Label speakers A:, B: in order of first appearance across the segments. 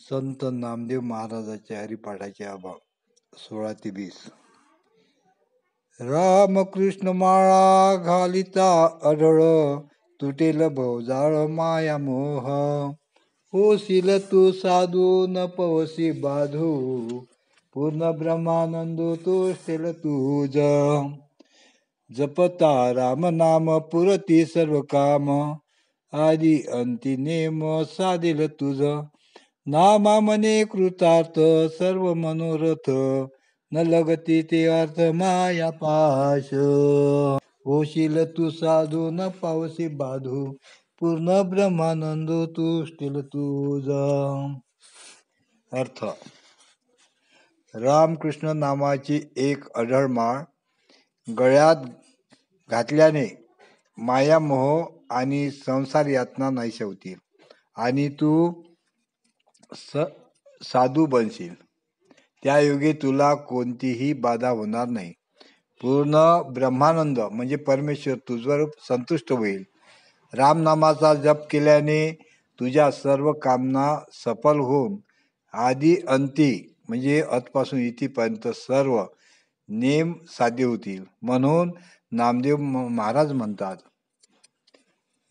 A: संत नामदेव महाराजांच्या हरिपाठाचे अभंग 16 ते 20. रामकृष्ण माळा घालिता अढळ, तुटेल भवजाळ माया मोह. होशील तू साधू न पवसी बाधू, पूर्ण ब्रह्मानंद तुष्टेल तुझ. जपता राम नाम पुरती सर्व काम, आदि अंती नेम साधेल तुझ. नामा मने कृतार्थ सर्व मनोरथ, न लगती ते अर्थ माया पाश. होशील तू साधू न पावसी बाधू, पूर्ण ब्रह्मानंद तुष्टेल तुझ. अर्थ: रामकृष्ण नामाची एक अढळ माळ गळ्यात घातल्याने मायामोह आणि संसार यातना नाहीशा होतील आणि तू साधू बनशील. त्यायोगे तुला कोणतीही बाधा होणार नाही. पूर्ण ब्रह्मानंद म्हणजे परमेश्वर तुझवर संतुष्ट होईल. रामनामाचा जप केल्याने तुझ्या सर्व कामना सफल होऊन आदी अंती म्हणजे अतपासून इथपर्यंत सर्व नेम साध्य होतील. म्हणून नामदेव महाराज म्हणतात,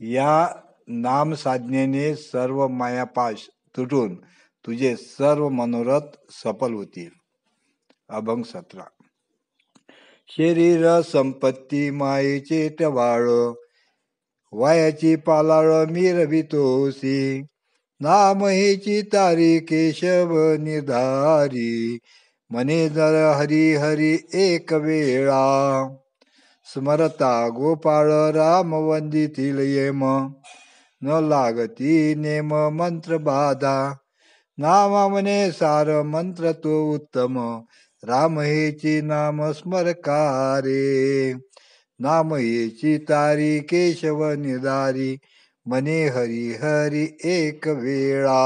A: या नाम साधनेने सर्व मायापाश तुटून तुझे सर्व मनोरथ सफल होतील. अभंग 17. शरीर संपत्ती मायेचे टवाळ, वायाची पालाळ मिरवितोसी. नाम हेची तारी केशव निर्धारी, मने जर हरी हरी एक वेळा. स्मरता गोपाळ राम वंदितील येम, न लागती नेम मंत्र बाधा. नामा मने सार मंत्र तो उत्तम, राम हेची नाम स्मरकारे. नाम हेची तारी केशव निधारी, मने हरी हरी एक वेळा.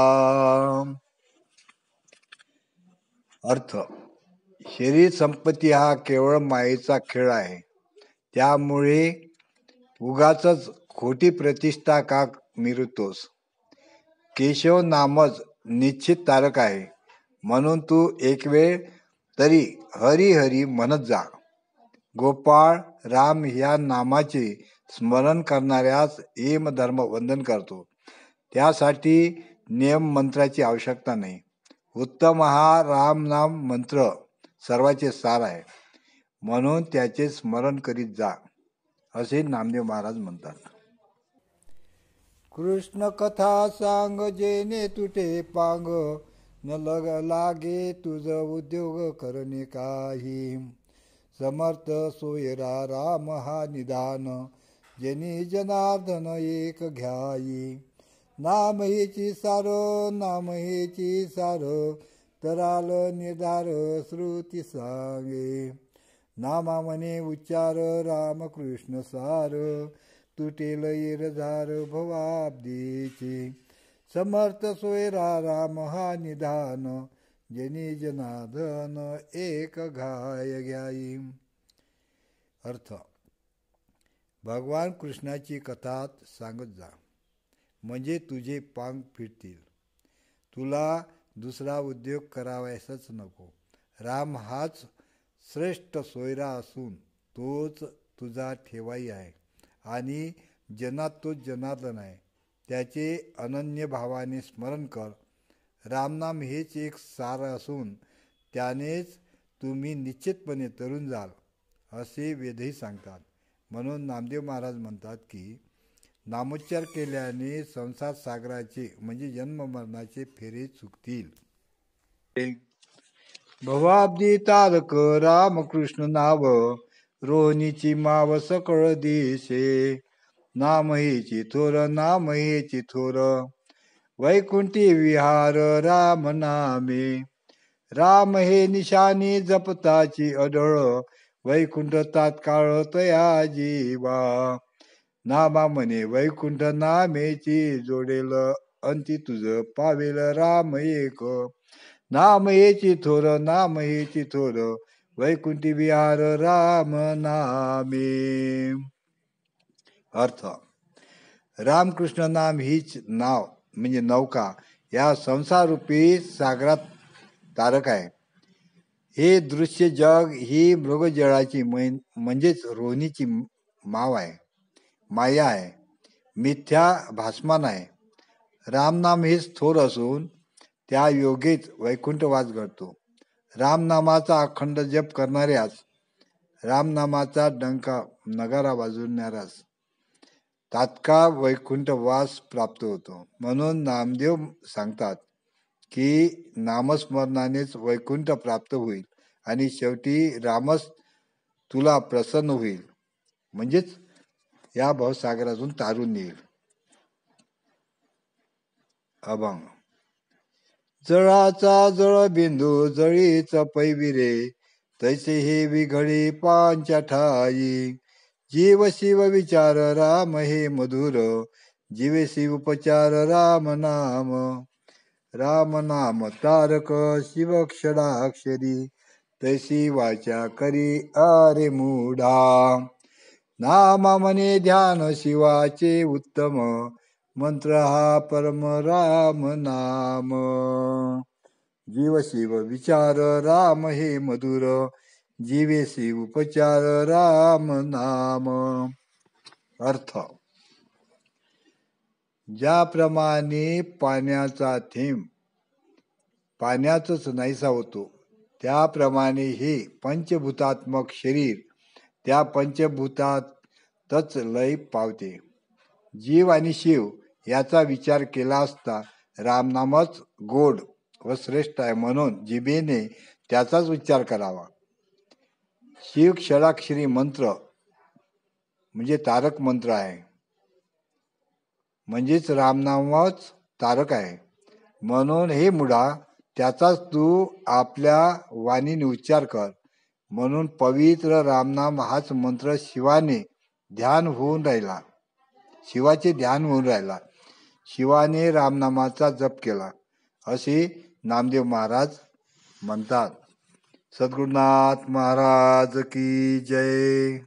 A: अर्थ: शरीर संपत्ती हा केवळ मायेचा खेळ आहे. त्यामुळे उगाचच खोटी प्रतिष्ठा का मिरवतोस. केशव नामच निश्चित तारक आहे. म्हणून तू एक वेळ तरी हरी हरी म्हणत जा. गोपाळ राम ह्या नामाचे स्मरण करणाऱ्यास यमधर्म वंदन करतो. त्यासाठी नियम मंत्राची आवश्यकता नाही. उत्तम हा रामनाम मंत्र सर्वाचे सार आहे. म्हणून त्याचे स्मरण करीत जा, असे नामदेव महाराज म्हणतात. कृष्ण कथा सांग जेने तुटे पांग, न लागे तुझ उद्योग करणे काही. समर्थ सोयरा राम हा निदान, जेनी जनार्दन एक घ्याई. नाम हेची सार नाम हेची सार, तराल निर्धार श्रुती सांगे. नामा मने उच्चार राम कृष्ण सार, तुटेल इरझार भवाब्दीची. समर्थ सोयरा राम हा निधान, जेनी जनार्दन एक घाय घ्याई. अर्थ: भगवान कृष्णाची कथा सांगत जा, म्हणजे तुझे पांग फिरतील. तुला दुसरा उद्योग करावयासच नको. राम हाच श्रेष्ठ सोयरा असून तोच तुझा ठेवाई आहे आणि जनात तोच जनार्दन आहे. त्याचे अनन्य भावाने स्मरण कर. रामनाम हेच एक सार असून त्यानेच तुम्ही निश्चितपणे तरुण जाल, असे वेदही सांगतात. म्हणून नामदेव महाराज म्हणतात की नामोच्चार केल्याने संसार सागराचे म्हणजे जन्म मरणाचे फेरे चुकतील. भवाब्दी तारक रामकृष्ण नाव, रोहिणीची माव सकळ दिशे. नाम हेची थोर नाम हेची थोर, वैकुंठी विहार राम नामे. राम हे निशानी जपताची अढळ, वैकुंठ तात्काळ तया जीवा. नामा म्हणे वैकुंठ नामेची जोडेल, अंती तुझ पावेल राम एक. नाम हेची थोर नाम हेची थोर, वैकुंठी विहार राम नामे. अर्थ: रामकृष्ण नाम हीच नाव म्हणजे नौका या संसाररूपी सागरात तारक आहे. हे दृश्य जग ही मृगजळाची म्हणजेच रोहिणीची माव आहे, माया आहे, मिथ्या भासमान आहे. रामनाम हे थोर असून त्या योगेच वैकुंठवास घडतो. रामनामाचा अखंड जप करणाऱ्यास, रामनामाचा डंका नगारा वाजवणाऱ्यास तात्काळ वैकुंठवास प्राप्त होतो. म्हणून नामदेव सांगतात की नामस्मरणानेच वैकुंठ प्राप्त होईल आणि शेवटी रामच तुला प्रसन्न होईल, म्हणजेच या भवसागरातून तारून येईल. अभंग. जळाचा जळ बिंदू जळीच पैविरे, तैसे हे विघडी पांच्या ठाई. जीव शिव विचार राम हे मधुर, जीवेसी उपचार राम नाम. राम नाम तारक शिव क्षराक्षरी, तैसी वाचा करी अरे मूढा. नामा मने ध्यान शिवाचे उत्तम, मंत्र हा परम राम नाम. जीव शिव विचार राम हे मधुर, जीवेसी उपचार राम नाम. अर्थ. ज्याप्रमाणे पाण्याचा थेंब पाण्यातच नाहीसा होतो, त्याप्रमाणे हे पंचभूतात्मक शरीर त्या पंचभूतातच लय पावते. जीव आणि शिव याचा विचार केला असता रामनामच गोड व श्रेष्ठ आहे, म्हणून जिभेने त्याचाच उच्चार करावा. शिव क्षराक्षरी मंत्र म्हणजे तारक मंत्र आहे, म्हणजेच रामनामच तारक आहे. म्हणून हे मुढा, त्याचाच तू आपल्या वाणीने उच्चार कर. म्हणून पवित्र रामनाम हाच मंत्र शिवाचे ध्यान होऊन राहिला. शिवाने रामनामाचा जप केला, असे नामदेव महाराज म्हणतात. सद्गुरुनाथ महाराज की जय.